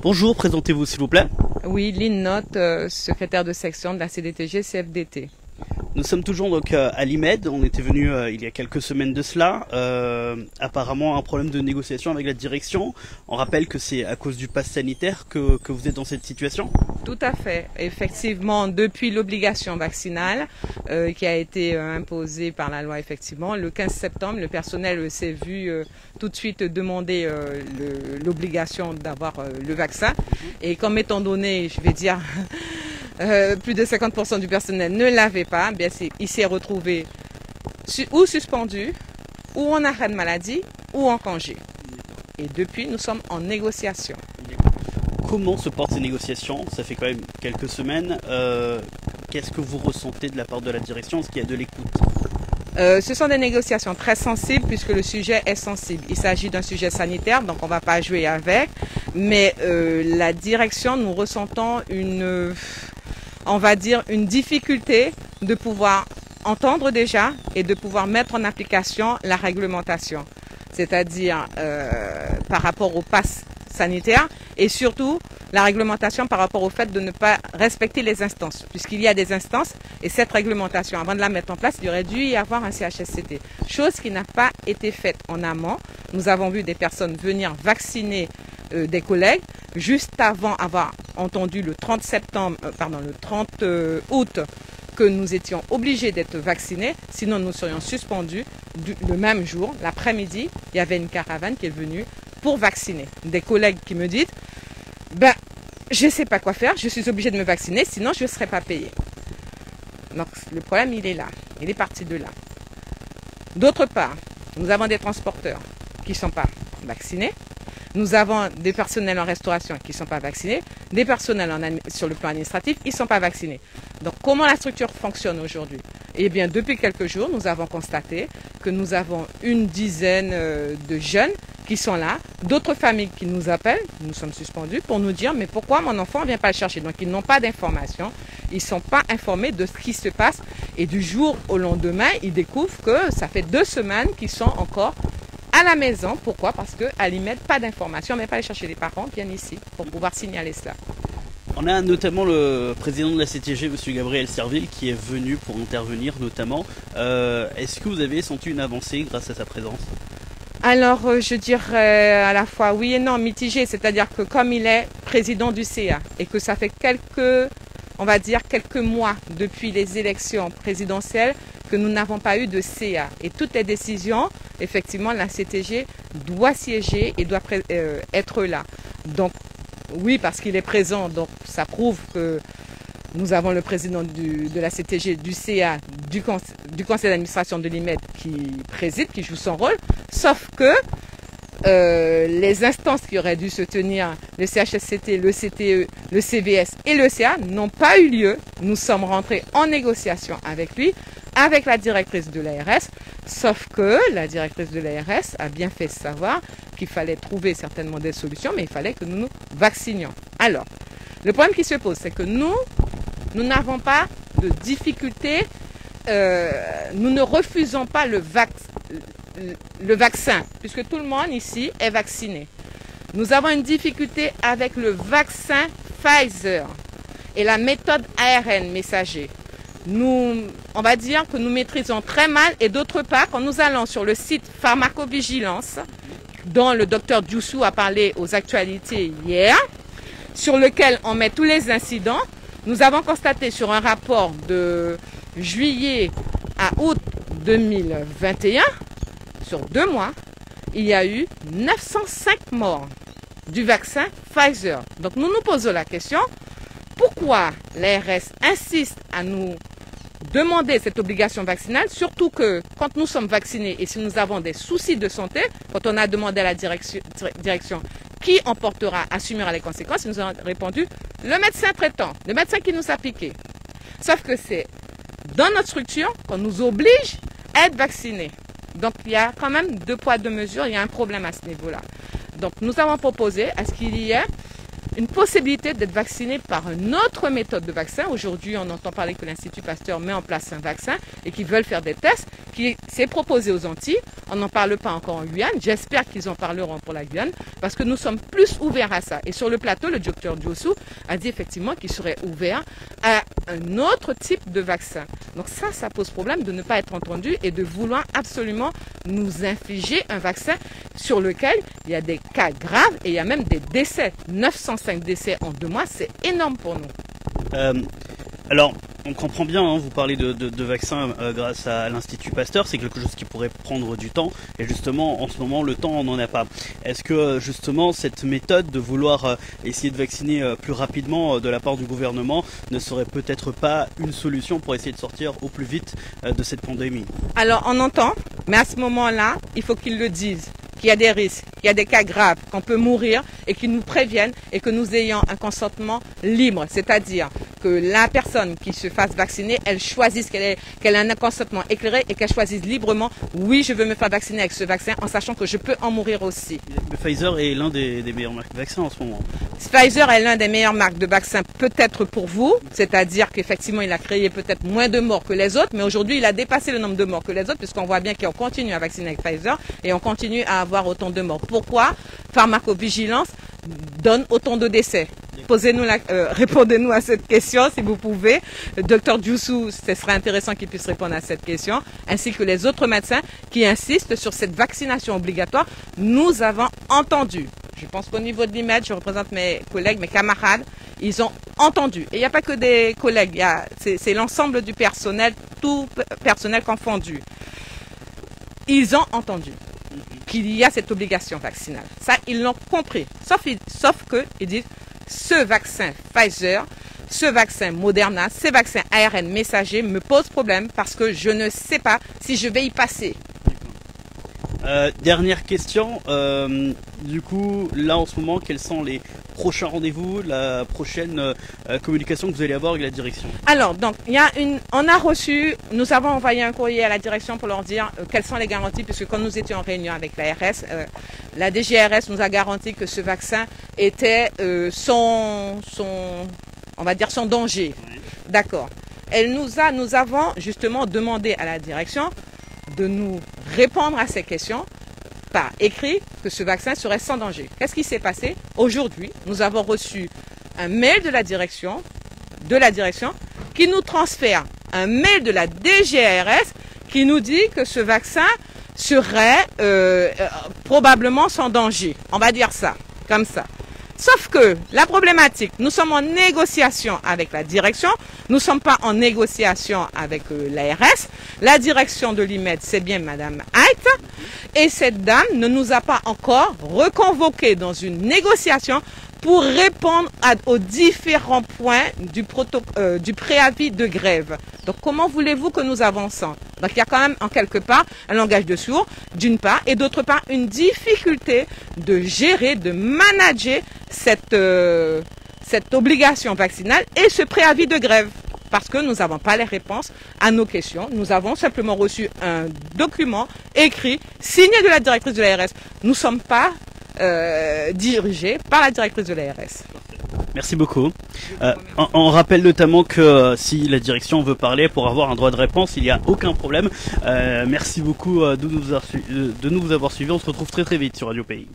Bonjour, présentez-vous s'il vous plaît. Oui, Lynn Note, secrétaire de section de la CDTG CFDT. Nous sommes toujours donc à l'IMED, on était venu il y a quelques semaines de cela, apparemment un problème de négociation avec la direction. On rappelle que c'est à cause du pass sanitaire que vous êtes dans cette situation. Tout à fait. Effectivement, depuis l'obligation vaccinale qui a été imposée par la loi, effectivement, le 15 septembre, le personnel s'est vu tout de suite demander l'obligation d'avoir le vaccin. Et comme étant donné, je vais dire, plus de 50% du personnel ne l'avait pas, bien il s'est retrouvé ou suspendu, ou en arrêt de maladie, ou en congé. Et depuis, nous sommes en négociation. Comment se portent ces négociations? Ça fait quand même quelques semaines. Qu'est-ce que vous ressentez de la part de la direction? Est-ce qu'il y a de l'écoute? Ce sont des négociations très sensibles puisque le sujet est sensible. Il s'agit d'un sujet sanitaire, donc on ne va pas jouer avec. Mais la direction, nous ressentons on va dire, une difficulté de pouvoir entendre déjà et de pouvoir mettre en application la réglementation. C'est-à-dire par rapport au pass sanitaire et surtout la réglementation par rapport au fait de ne pas respecter les instances, puisqu'il y a des instances et cette réglementation, avant de la mettre en place, il aurait dû y avoir un CHSCT, chose qui n'a pas été faite en amont. Nous avons vu des personnes venir vacciner des collègues juste avant avoir entendu le 30 août que nous étions obligés d'être vaccinés, sinon nous serions suspendus. Le même jour, l'après-midi, il y avait une caravane qui est venue pour vacciner. Des collègues qui me disent je ne sais pas quoi faire, je suis obligé de me vacciner, sinon je ne serai pas payé. Donc le problème, il est là. Il est parti de là. D'autre part, nous avons des transporteurs qui ne sont pas vaccinés. Nous avons des personnels en restauration qui ne sont pas vaccinés. Des personnels sur le plan administratif, ils ne sont pas vaccinés. Donc comment la structure fonctionne aujourd'hui? Eh bien, depuis quelques jours, nous avons constaté que nous avons une dizaine de jeunes qui sont là, d'autres familles qui nous appellent, nous sommes suspendus, pour nous dire mais pourquoi mon enfant ne vient pas le chercher? Donc ils n'ont pas d'informations, ils ne sont pas informés de ce qui se passe et du jour au lendemain, ils découvrent que ça fait 2 semaines qu'ils sont encore à la maison. Pourquoi? Parce qu'à l'IMED, pas d'informations, mais pas aller chercher les parents, viennent ici pour pouvoir signaler cela. On a notamment le président de la CTG, M. Gabriel Serville, qui est venu pour intervenir notamment. Est-ce que vous avez senti une avancée grâce à sa présence? Alors, je dirais à la fois oui et non, mitigé. C'est-à-dire que comme il est président du CA et que ça fait quelques mois depuis les élections présidentielles que nous n'avons pas eu de CA. Et toutes les décisions, effectivement, la CTG doit siéger et doit être là. Donc, oui, parce qu'il est présent, donc ça prouve que nous avons le président de la CTG, du CA, du conseil d'administration de l'IMED qui préside, qui joue son rôle, sauf que les instances qui auraient dû se tenir, le CHSCT, le CTE, le CVS et le CA, n'ont pas eu lieu. Nous sommes rentrés en négociation avec lui, avec la directrice de l'ARS, sauf que la directrice de l'ARS a bien fait savoir qu'il fallait trouver certainement des solutions, mais il fallait que nous nous vaccinions. Alors, le problème qui se pose, c'est que nous n'avons pas de difficulté, nous ne refusons pas le vaccin, puisque tout le monde ici est vacciné. Nous avons une difficulté avec le vaccin Pfizer et la méthode ARN messager. On va dire que nous maîtrisons très mal, et d'autre part, quand nous allons sur le site pharmacovigilance, dont le docteur Djoussou a parlé aux actualités hier, sur lequel on met tous les incidents, nous avons constaté sur un rapport de juillet à août 2021, sur 2 mois, il y a eu 905 morts du vaccin Pfizer. Donc nous nous posons la question, pourquoi l'ARS insiste à nous demander cette obligation vaccinale, surtout que quand nous sommes vaccinés et si nous avons des soucis de santé, quand on a demandé à la direction qui en portera, assumera les conséquences, ils nous ont répondu le médecin traitant, le médecin qui nous a piqué. Sauf que c'est dans notre structure qu'on nous oblige à être vaccinés. Donc il y a quand même 2 poids 2 mesures, il y a un problème à ce niveau-là. Donc nous avons proposé à ce qu'il y ait une possibilité d'être vacciné par une autre méthode de vaccin. Aujourd'hui, on entend parler que l'Institut Pasteur met en place un vaccin et qu'ils veulent faire des tests, qui s'est proposé aux Antilles. On n'en parle pas encore en Guyane. J'espère qu'ils en parleront pour la Guyane parce que nous sommes plus ouverts à ça. Et sur le plateau, le docteur Diossou a dit effectivement qu'il serait ouvert à un autre type de vaccin. Donc ça pose problème de ne pas être entendu et de vouloir absolument nous infliger un vaccin sur lequel il y a des cas graves et il y a même des décès. 905 décès en 2 mois, c'est énorme pour nous. Alors, on comprend bien, hein, vous parlez de vaccins grâce à l'Institut Pasteur, c'est quelque chose qui pourrait prendre du temps, et justement, en ce moment, le temps, on n'en a pas. Est-ce que, justement, cette méthode de vouloir essayer de vacciner plus rapidement de la part du gouvernement ne serait peut-être pas une solution pour essayer de sortir au plus vite de cette pandémie? Alors, on entend, mais à ce moment-là, il faut qu'ils le disent. Qu'il y a des risques, qu'il y a des cas graves, qu'on peut mourir et qu'ils nous préviennent et que nous ayons un consentement libre. C'est-à-dire que la personne qui se fasse vacciner, elle choisisse qu'elle a un consentement éclairé et qu'elle choisisse librement, oui, je veux me faire vacciner avec ce vaccin en sachant que je peux en mourir aussi. Le Pfizer est l'un des meilleures marques de vaccins en ce moment. Pfizer est l'un des meilleures marques de vaccins peut-être pour vous, c'est-à-dire qu'effectivement il a créé peut-être moins de morts que les autres, mais aujourd'hui il a dépassé le nombre de morts que les autres puisqu'on voit bien qu'on continue à vacciner avec Pfizer et on continue à avoir autant de morts. Pourquoi pharmacovigilance donne autant de décès? Répondez-nous à cette question si vous pouvez. Le docteur Diossou, ce serait intéressant qu'il puisse répondre à cette question, ainsi que les autres médecins qui insistent sur cette vaccination obligatoire. Nous avons entendu. Je pense qu'au niveau de l'IMED, je représente mes collègues, mes camarades, ils ont entendu. Et il n'y a pas que des collègues, c'est l'ensemble du personnel, tout personnel confondu. Ils ont entendu qu'il y a cette obligation vaccinale. Ça, ils l'ont compris. Sauf qu'ils disent, ce vaccin Pfizer, ce vaccin Moderna, ces vaccins ARN messagers me posent problème parce que je ne sais pas si je vais y passer. Dernière question, du coup, là en ce moment, quels sont les prochains rendez-vous, la prochaine communication que vous allez avoir avec la direction? Alors, donc, nous avons envoyé un courrier à la direction pour leur dire quelles sont les garanties, puisque quand nous étions en réunion avec l'ARS, la DGRS nous a garanti que ce vaccin était on va dire son danger. D'accord. Nous avons justement demandé à la direction de nous répondre à ces questions par écrit que ce vaccin serait sans danger. Qu'est-ce qui s'est passé? Aujourd'hui, nous avons reçu un mail de la direction qui nous transfère un mail de la DGRS qui nous dit que ce vaccin serait probablement sans danger. On va dire ça, comme ça. Sauf que la problématique, nous sommes en négociation avec la direction, nous ne sommes pas en négociation avec l'ARS. La direction de l'IMED, c'est bien Madame Haidt. Et cette dame ne nous a pas encore reconvoqués dans une négociation pour répondre aux différents points du préavis de grève. Donc comment voulez-vous que nous avançons? Donc il y a quand même en quelque part un langage de sourds, d'une part, et d'autre part une difficulté de gérer, de manager cette obligation vaccinale et ce préavis de grève. Parce que nous n'avons pas les réponses à nos questions. Nous avons simplement reçu un document écrit, signé de la directrice de l'ARS. Nous ne sommes pas dirigés par la directrice de l'ARS. Merci beaucoup. On rappelle notamment que si la direction veut parler pour avoir un droit de réponse, il n'y a aucun problème. Merci beaucoup de nous avoir suivis. On se retrouve très vite sur Radio Pays.